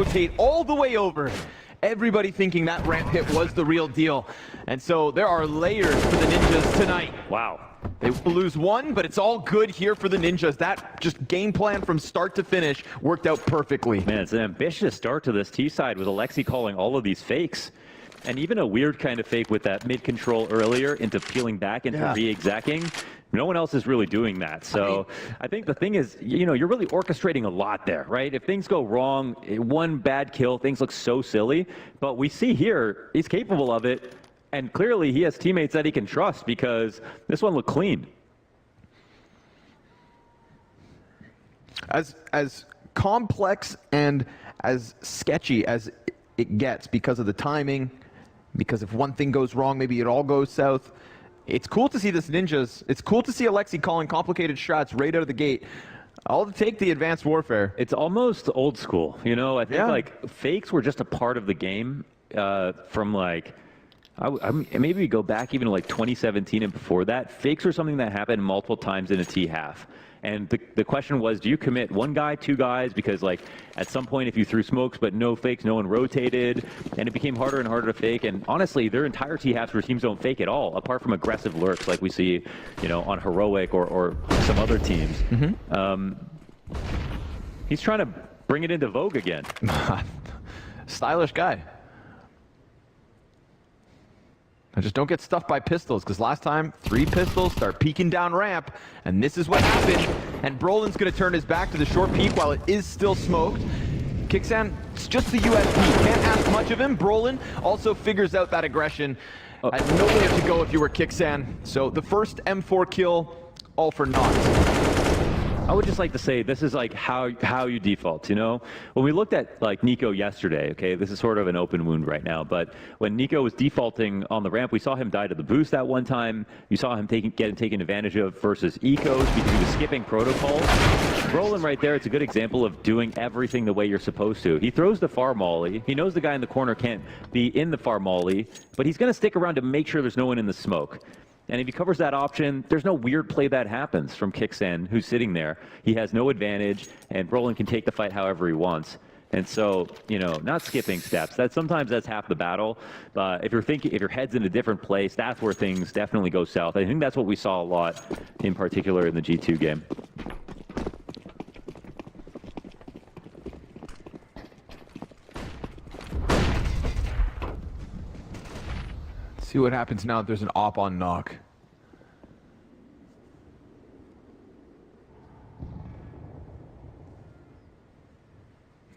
rotate all the way over. Everybody thinking that ramp hit was the real deal. And so there are layers for the Ninjas tonight. Wow. They will lose one, but it's all good here for the Ninjas. That just game plan from start to finish worked out perfectly. Man, it's an ambitious start to this T side with Alexi calling all of these fakes. And even a weird kind of fake with that mid-control earlier into peeling back into re-execing. No one else is really doing that. So I think the thing is, you know, you're really orchestrating a lot there, right? If things go wrong, one bad kill, things look so silly. But we see here, he's capable of it. And clearly he has teammates that he can trust because this one looked clean. As complex and as sketchy as it gets because of the timing, because if one thing goes wrong, maybe it all goes south. It's cool to see this Ninjas. It's cool to see Alexi calling complicated shots right out of the gate. I'll take the advanced warfare. It's almost old school, you know? I think like fakes were just a part of the game from like, maybe we go back even to like 2017 and before that. Fakes were something that happened multiple times in a T-half. And the question was, do you commit one guy, two guys? Because like at some point, if you threw smokes but no fakes, no one rotated, and it became harder and harder to fake. And honestly, their entire T-halves where teams don't fake at all, apart from aggressive lurks like we see, you know, on Heroic or some other teams. He's trying to bring it into vogue again. Stylish guy. I just don't get stuffed by pistols, because last time, 3 pistols start peeking down ramp, and this is what happened. And Brolin's going to turn his back to the short peek while it is still smoked. Kixan, it's just the USP. Can't ask much of him. Brolin also figures out that aggression. Had nowhere to go if you were Kixan. So the first M4 kill, all for naught. I would just like to say this is like how you default, you know? When we looked at like Nico yesterday, okay, this is sort of an open wound right now, but when Nico was defaulting on the ramp, we saw him die to the boost that one time. You saw him getting taken advantage of versus ecos because he was skipping protocols. Brolin right there, it's a good example of doing everything the way you're supposed to. He throws the far molly. He knows the guy in the corner can't be in the far molly, but he's gonna stick around to make sure there's no one in the smoke. And if he covers that option, there's no weird play that happens from Kixan, who's sitting there. He has no advantage, and Brolin can take the fight however he wants. And so, you know, not skipping steps. Sometimes that's half the battle. But if your head's in a different place, that's where things definitely go south. I think that's what we saw a lot, in particular in the G2 game. See what happens now if there's an op on knock.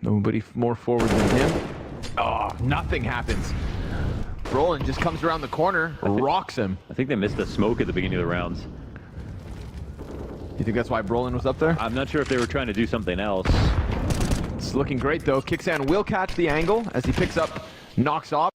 Nobody more forward than him. Oh, nothing happens. Brolin just comes around the corner, rocks him. I think they missed the smoke at the beginning of the rounds. You think that's why Brolin was up there? I'm not sure if they were trying to do something else. It's looking great though. Kixan will catch the angle as he picks up, knocks off.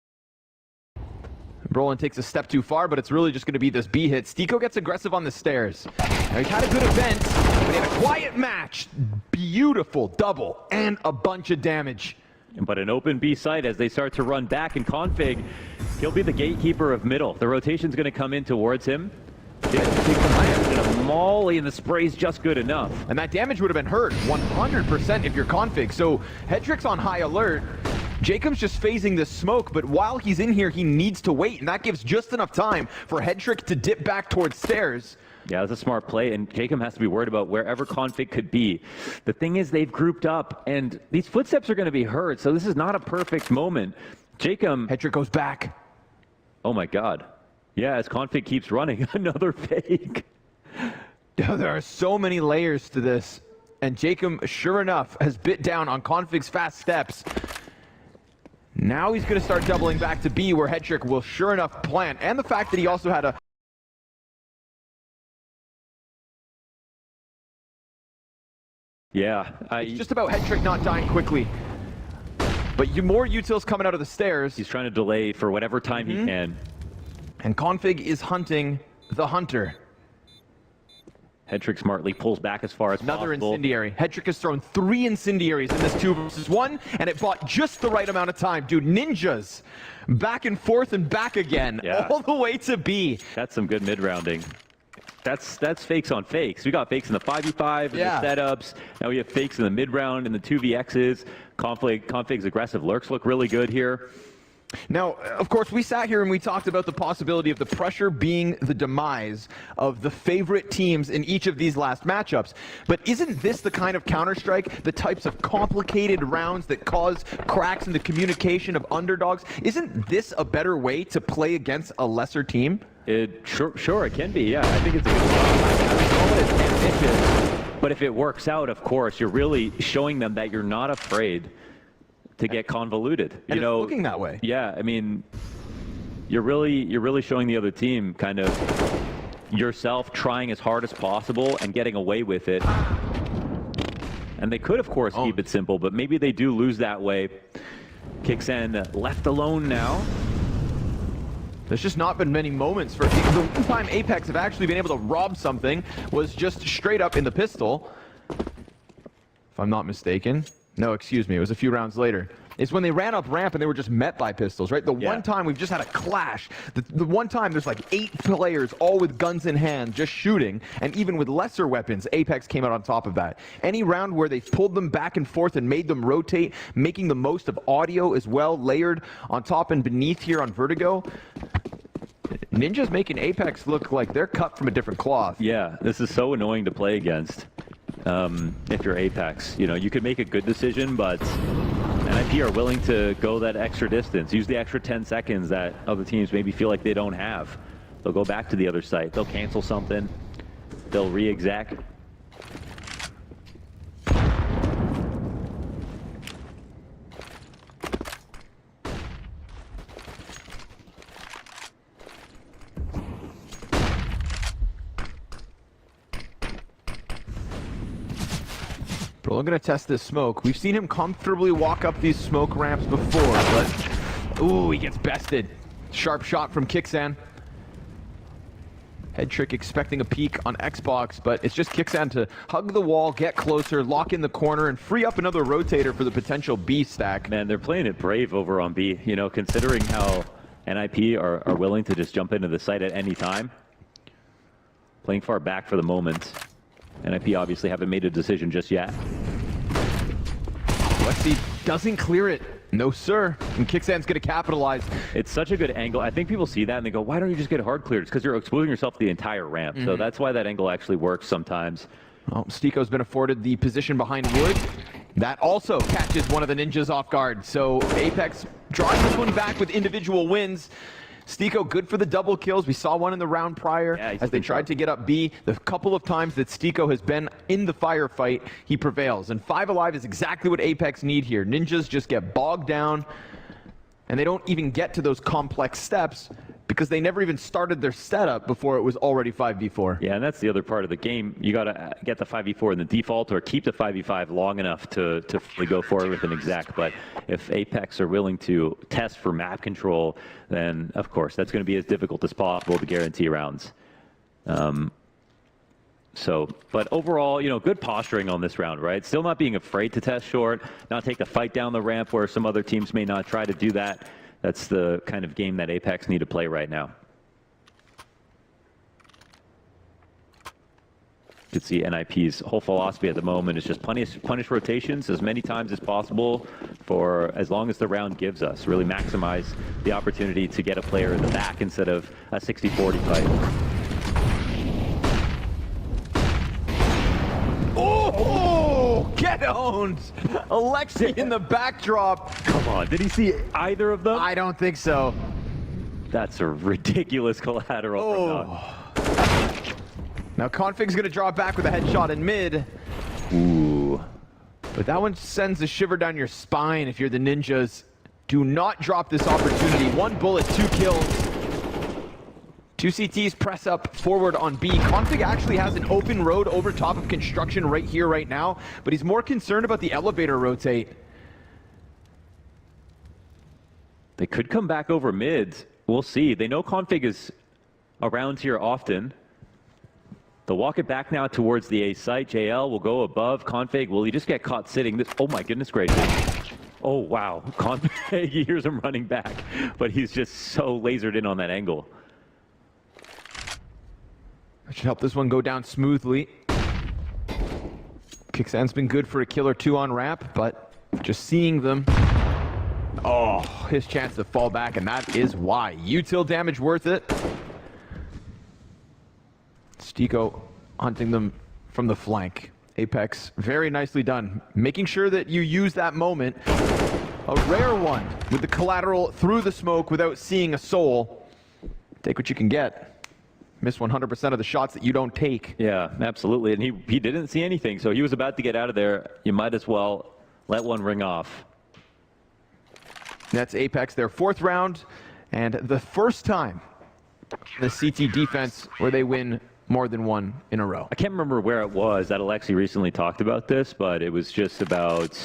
Brolin takes a step too far, but it's really just going to be this B hit. Stiko gets aggressive on the stairs. Now, he's had a good event, but he had a quiet match. Beautiful double and a bunch of damage. But an open B site as they start to run back in config, he'll be the gatekeeper of middle. The rotation's going to come in towards him. A molly and the spray's just good enough. And that damage would have been heard 100% if you're config. So Hedrick's on high alert. Jacob's just phasing the smoke, but while he's in here, he needs to wait, and that gives just enough time for Hedrick to dip back towards stairs. Yeah, that's a smart play, and Jacob has to be worried about wherever config could be. The thing is, they've grouped up, and these footsteps are going to be heard, so this is not a perfect moment. Jacob... Hedrick goes back. Oh my god. Yeah, as config keeps running, another fake. There are so many layers to this, and Jacob, sure enough, has bit down on config's fast steps. Now he's going to start doubling back to B, where Hedrick will sure enough plant. And the fact that he also had a... Yeah. It's just about Hedrick not dying quickly. But more utils coming out of the stairs. He's trying to delay for whatever time he can. And config is hunting the hunter. Hedrick smartly pulls back as far as Another possible. incendiary. Hedrick has thrown 3 incendiaries in this 2 versus 1, and it bought just the right amount of time. Dude, Ninjas back and forth and back again, all the way to B. That's some good mid-rounding. that's fakes on fakes. We got fakes in the 5v5 and Yeah. the setups. Now we have fakes in the mid round and the 2vx's. Config's aggressive lurks look really good here. Now, of course, we sat here and we talked about the possibility of the pressure being the demise of the favorite teams in each of these last matchups. But isn't this the kind of Counter-Strike, the types of complicated rounds that cause cracks in the communication of underdogs? Isn't this a better way to play against a lesser team? Sure, it can be. Yeah, I think it's a good I call it ambitious, but if it works out, of course, you're really showing them that you're not afraid to get convoluted. And you know, it's looking that way. Yeah, I mean, you're really showing the other team kind of yourself trying as hard as possible and getting away with it. And they could, of course, keep it simple, but maybe they do lose that way. Kixen left alone now. There's just not been many moments for the one time Apex have actually been able to rob something was just straight up in the pistol. If I'm not mistaken. No, excuse me, it was a few rounds later. It's when they ran up ramp and they were just met by pistols, right? The one time we've just had a clash. The one time there's like 8 players all with guns in hand just shooting, and even with lesser weapons, Apex came out on top of that. Any round where they pulled them back and forth and made them rotate, making the most of audio as well, layered on top and beneath here on Vertigo, Ninja's making Apex look like they're cut from a different cloth. Yeah, this is so annoying to play against. If you're Apex, you know, you could make a good decision, but NIP are willing to go that extra distance, use the extra 10 seconds that other teams maybe feel like they don't have. They'll go back to the other site. They'll cancel something. They'll re-exec. Bro, I'm gonna test this smoke. We've seen him comfortably walk up these smoke ramps before, but ooh, he gets bested. Sharp shot from Kixan. Head trick expecting a peek on Xbox, but it's just Kixan to hug the wall, get closer, lock in the corner, and free up another rotator for the potential B stack. Man, they're playing it brave over on B, you know, considering how NIP are willing to just jump into the site at any time. Playing far back for the moment. NIP obviously haven't made a decision just yet. Lexi doesn't clear it. No, sir. And Kixan's going to capitalize. It's such a good angle. I think people see that and they go, why don't you just get hard cleared? It's because you're exposing yourself to the entire ramp. So that's why that angle actually works sometimes. Well, Stiko's been afforded the position behind Wood. That also catches one of the Ninjas off guard. So Apex drawing this one back with individual wins. Stiko good for the double kills. We saw one in the round prior as they tried to get up B. The couple of times that Stiko has been in the firefight, he prevails. And 5 alive is exactly what Apex need here. Ninjas just get bogged down, and they don't even get to those complex steps because they never even started their setup before it was already 5v4. Yeah, and that's the other part of the game. You got to get the 5v4 in the default or keep the 5v5 long enough to fully go forward with an exec. But if Apex are willing to test for map control, then of course that's going to be as difficult as possible to guarantee rounds. But overall, you know, good posturing on this round, right? Still not being afraid to test short, not take the fight down the ramp where some other teams may not try to do that. That's the kind of game that Apex need to play right now. You can see NIP's whole philosophy at the moment is just punish rotations as many times as possible for as long as the round gives us. Really maximize the opportunity to get a player in the back instead of a 60-40 fight. Oh, get owned! Alexi in the backdrop. Come on, did he see either of them? I don't think so. That's a ridiculous collateral from Nog. Now Config's gonna draw back with a headshot in mid. Ooh. But that one sends a shiver down your spine if you're the Ninjas. Do not drop this opportunity. 1 bullet, 2 kills. 2 CTs press up forward on B. Config actually has an open road over top of construction right here, right now, but he's more concerned about the elevator rotate. They could come back over mid. We'll see. They know Config is around here often. They'll walk it back now towards the A site. JL will go above Config. Will he just get caught sitting? This, oh my goodness gracious. Oh wow. Config, he hears him running back, but he's just so lasered in on that angle. That should help this one go down smoothly. Kicksan's been good for a kill or two on ramp, but just seeing them. Oh, his chance to fall back, and that is why. Util damage worth it. Stico hunting them from the flank. Apex, very nicely done. Making sure that you use that moment. A rare one with the collateral through the smoke without seeing a soul. Take what you can get. Miss 100% of the shots that you don't take. Yeah, absolutely. And he didn't see anything, so he was about to get out of there. You might as well let one ring off. That's Apex, their 4th round, and the first time the CT defense where they win more than one in a row. I can't remember where it was that Alexi recently talked about this, but it was just about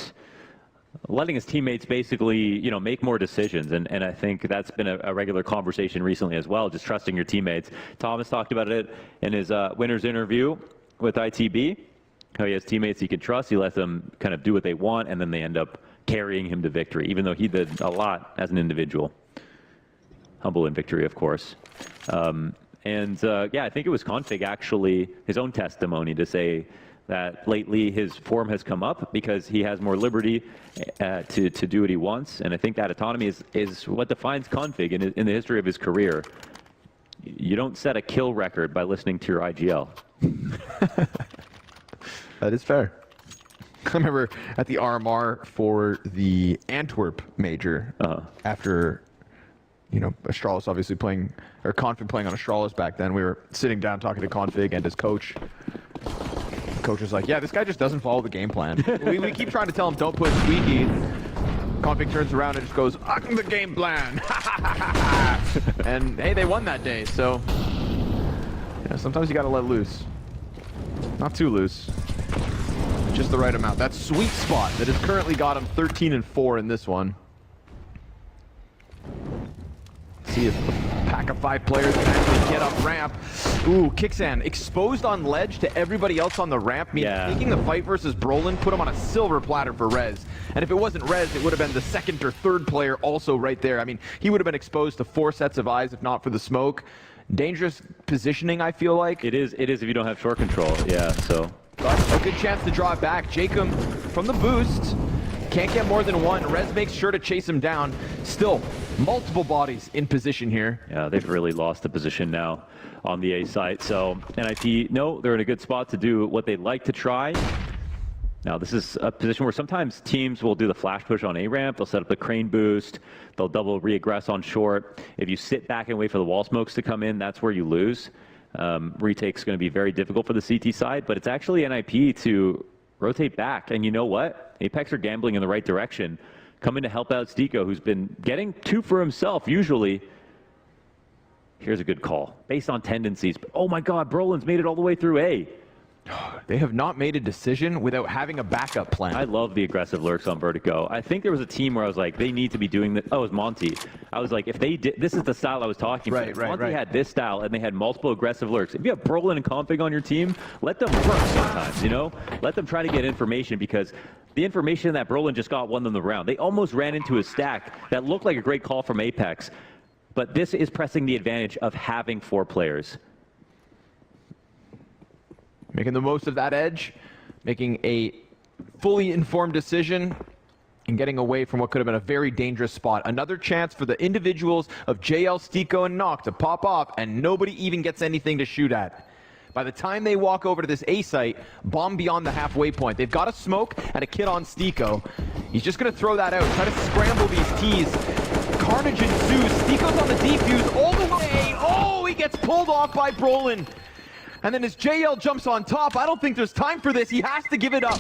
letting his teammates basically, you know, make more decisions. And I think that's been a regular conversation recently as well, just trusting your teammates. Thomas talked about it in his winner's interview with ITB, how he has teammates he can trust. He lets them kind of do what they want, and then they end up carrying him to victory, even though he did a lot as an individual. Humble in victory, of course. Yeah, I think it was Config actually, his own testimony to say that lately his form has come up because he has more liberty to do what he wants. And I think that autonomy is what defines Config in the history of his career. You don't set a kill record by listening to your IGL. That is fair. I remember at the RMR for the Antwerp major, after, you know, Astralis obviously playing, or Config playing on Astralis back then, we were sitting down talking to Config and his coach. Coach was like, yeah, this guy just doesn't follow the game plan. we keep trying to tell him don't put squeaky. Config turns around and just goes, I'm the game plan. And hey, they won that day, so yeah, sometimes you gotta let loose. Not too loose. Just the right amount. That sweet spot that has currently got him 13-4 in this one. See if a pack of 5 players can actually get up ramp. Ooh, Kixan exposed on ledge to everybody else on the ramp, means taking the fight versus Brolin put him on a silver platter for Rez. And if it wasn't Rez, it would have been the 2nd or 3rd player also right there. I mean, he would have been exposed to 4 sets of eyes if not for the smoke. Dangerous positioning, I feel like. It is if you don't have short control, yeah, so. But a good chance to draw it back. Jacob from the boost. Can't get more than one. Rez makes sure to chase him down. Still, multiple bodies in position here. Yeah, they've really lost the position now on the A site. So NIP, no, they're in a good spot to do what they'd like to try. Now, this is a position where sometimes teams will do the flash push on A ramp. They'll set up the crane boost. They'll double reaggress on short. If you sit back and wait for the wall smokes to come in, that's where you lose. Retake's going to be very difficult for the CT side, but it's actually NIP to rotate back. And you know what? Apex are gambling in the right direction, coming to help out Stico, who's been getting 2 for himself usually. Here's a good call based on tendencies. But oh my God, Brolin's made it all the way through A. They have not made a decision without having a backup plan. I love the aggressive lurks on Vertigo. I think there was a team where I was like, they need to be doing this. Oh, it was Monty. I was like, if they did, this is the style I was talking about. Monty had this style, and they had multiple aggressive lurks. If you have Brolin and Config on your team, let them lurk sometimes, you know? Let them try to get information, because the information that Brolin just got won them the round. They almost ran into a stack that looked like a great call from Apex, but this is pressing the advantage of having 4 players. Making the most of that edge, making a fully informed decision, and getting away from what could have been a very dangerous spot. Another chance for the individuals of JL, Stico, and Nock to pop up, and nobody even gets anything to shoot at. By the time they walk over to this A site, bomb beyond the halfway point. They've got a smoke and a kit on Stico. He's just going to throw that out, try to scramble these T's. Carnage ensues. Stico's on the defuse all the way. Oh, he gets pulled off by Brolin. And then as JL jumps on top, I don't think there's time for this. He has to give it up.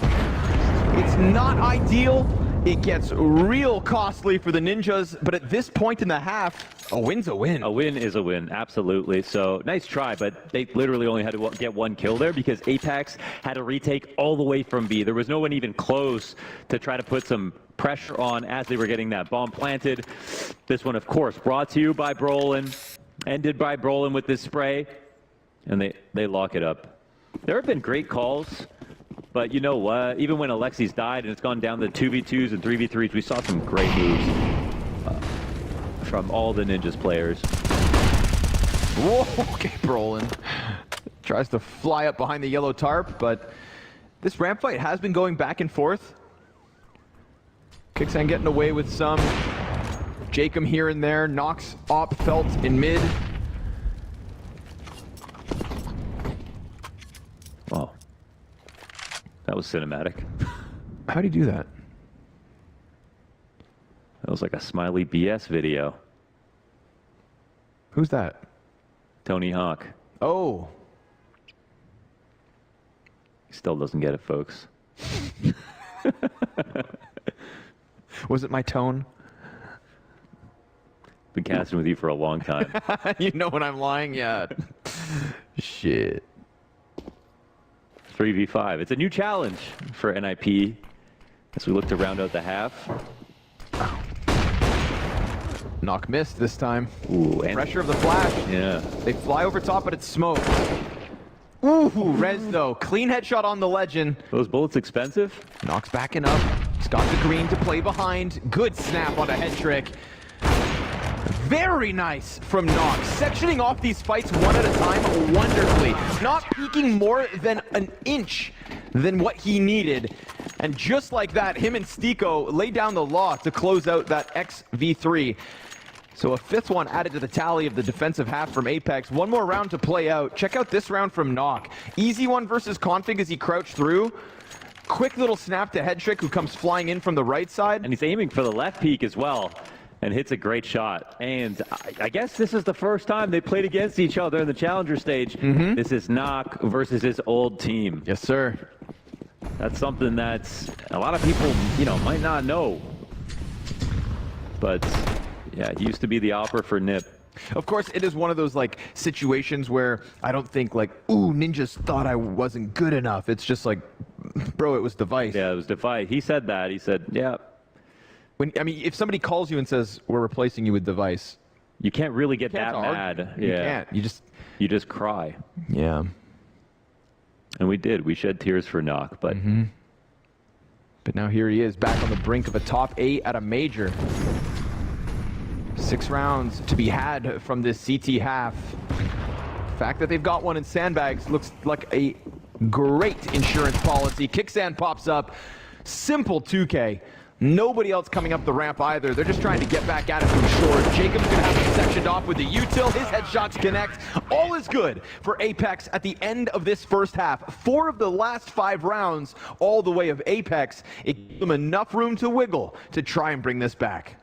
It's not ideal. It gets real costly for the Ninjas, but at this point in the half, a win's a win. A win is a win, absolutely. So nice try, but they literally only had to get 1 kill there because Apex had to retake all the way from B. There was no one even close to try to put some pressure on as they were getting that bomb planted. This one, of course, brought to you by Brolin, ended by Brolin with this spray. And they lock it up. There have been great calls, but you know what? Even when Alexi's died and it's gone down to 2v2s and 3v3s, we saw some great moves from all the Ninjas players. Whoa, okay, Brolin. Tries to fly up behind the yellow tarp, but this ramp fight has been going back and forth. Kicksan getting away with some. Jacob here and there. Knocks op Felt in mid. Oh. That was cinematic. How'd he do that? That was like a Smiley BS video. Who's that? Tony Hawk. Oh. He still doesn't get it, folks. Was it my tone? Been casting with you for a long time. You know when I'm lying? Yeah. Shit. 3v5. It's a new challenge for NIP as we look to round out the half. Knock missed this time. Ooh, and Pressure of the flash. yeah. They fly over top, but it's smoke. Ooh, res though. Clean headshot on the legend. Those bullets expensive? Knox backing up. He's got the green to play behind. Good snap on a head trick. Very nice from Knox. Sectioning off these fights one at a time wonderfully. Not peeking more than an inch than what he needed. And just like that, him and Stiko lay down the law to close out that XV3. So a fifth one added to the tally of the defensive half from Apex. One more round to play out. Check out this round from Knock. Easy one versus Config as he crouched through. Quick little snap to head trick who comes flying in from the right side. And he's aiming for the left peak as well and hits a great shot. And I guess this is the first time they played against each other in the challenger stage. This is Knock versus his old team. Yes, sir. That's something that's a lot of people, might not know. But yeah, he used to be the opera for NIP. Of course, it is one of those like situations where I don't think like, ooh, ninjas thought I wasn't good enough. It's just like, bro, it was Device. Yeah, it was Device. He said that. He said, yeah. If somebody calls you and says, we're replacing you with Device. You can't really get that argue. mad. You Yeah. can't. You just cry. Yeah. And we did. We shed tears for Knock, but But now here he is back on the brink of a top 8 at a major. 6 rounds to be had from this CT half. The fact that they've got one in sandbags looks like a great insurance policy. Kicksan pops up. Simple 2K. Nobody else coming up the ramp either. They're just trying to get back at it from short. Jacob's gonna have him sectioned off with the util. His headshots connect. All is good for Apex at the end of this first half. 4 of the last 5 rounds, all the way of Apex. It gave them enough room to wiggle to try and bring this back.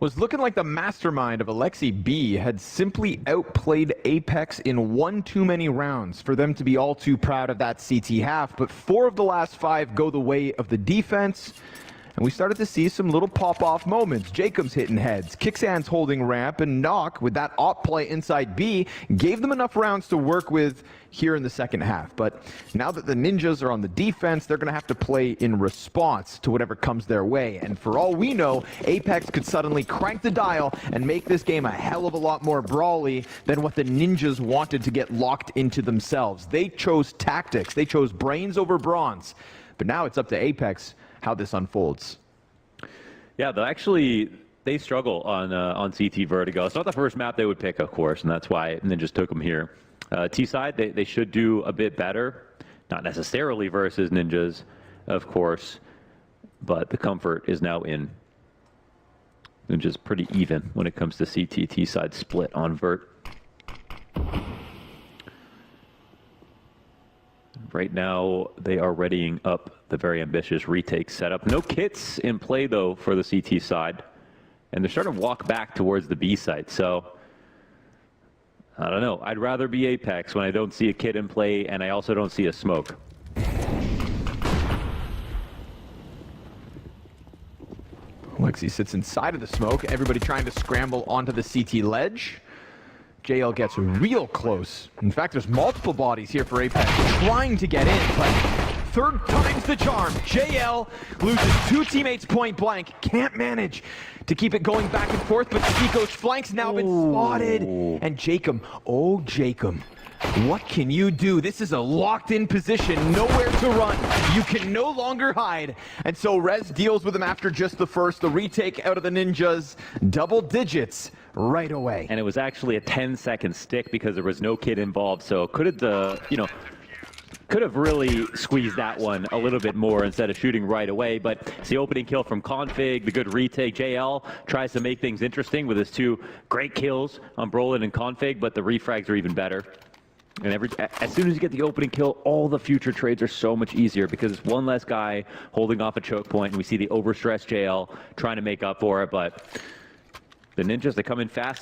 was looking like the mastermind of Alexi B had simply outplayed Apex in one too many rounds for them to be all too proud of that CT half, but 4 of the last 5 go the way of the defense. And we started to see some little pop-off moments. Jacob's hitting heads, Kicksands holding ramp, and Knock, with that op play inside B, gave them enough rounds to work with here in the second half. But now that the Ninjas are on the defense, they're going to have to play in response to whatever comes their way. And for all we know, Apex could suddenly crank the dial and make this game a hell of a lot more brawly than what the Ninjas wanted to get locked into themselves. They chose tactics. They chose brains over bronze. But now it's up to Apex how this unfolds. Yeah, they struggle on CT Vertigo. It's not the first map they would pick, of course, and that's why Ninjas took them here. T-side, they should do a bit better. Not necessarily versus Ninjas, of course, but the comfort is now in. Ninjas pretty even when it comes to CT T-side split on Vert. Right now, they are readying up the very ambitious retake setup. No kits in play, though, for the CT side. And they're starting to walk back towards the B site. So, I don't know. I'd rather be Apex when I don't see a kit in play and I also don't see a smoke. Alexi sits inside of the smoke. Everybody trying to scramble onto the CT ledge. JL gets real close. In fact, there's multiple bodies here for Apex trying to get in, but third time's the charm. JL loses 2 teammates point blank. Can't manage to keep it going back and forth, but Chico's flank's now been spotted. And Jacob, oh Jacob, what can you do? This is a locked-in position, nowhere to run. You can no longer hide. And so Rez deals with him after just the first. The retake out of the Ninjas, double digits right away. And it was actually a 10-second stick because there was no kid involved. So could have really squeezed that one a little bit more instead of shooting right away. But it's the opening kill from Config, the good retake. JL tries to make things interesting with his 2 great kills on Brolin and Config, but the refrags are even better. And as soon as you get the opening kill, all the future trades are so much easier because it's one less guy holding off a choke point, and we see the overstressed JL trying to make up for it. But the Ninjas, they come in fast.